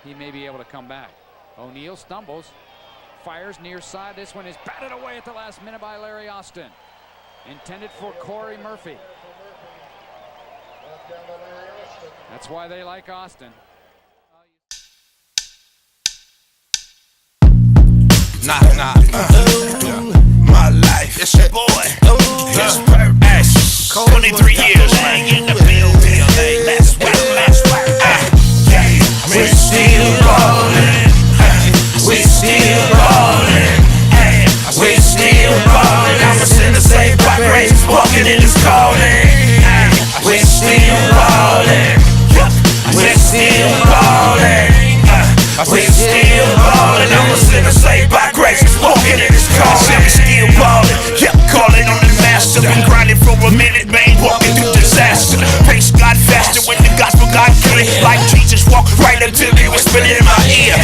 he may be able to come back. O'Neal stumbles, fires near side. This one is batted away at the last minute by Larry Austin. Intended for Corey Murphy. That's why they like Austin. Knock, knock. My life. It's your boy. It's purpose. 23 years. In the building. Let's work. We still ballin'. We still ballin'. We still ballin'. I'm a sinner saved by grace, walking in His calling. We still ballin'. We still ballin'. We still ballin'. I'm a sinner saved by grace, walking in His calling. We still ballin'. Calling on the master. Been grinding for a minute, man. Walking through disaster. Praise God faster when the gospel got clear. Like Jesus walked right until He whispered in my ear.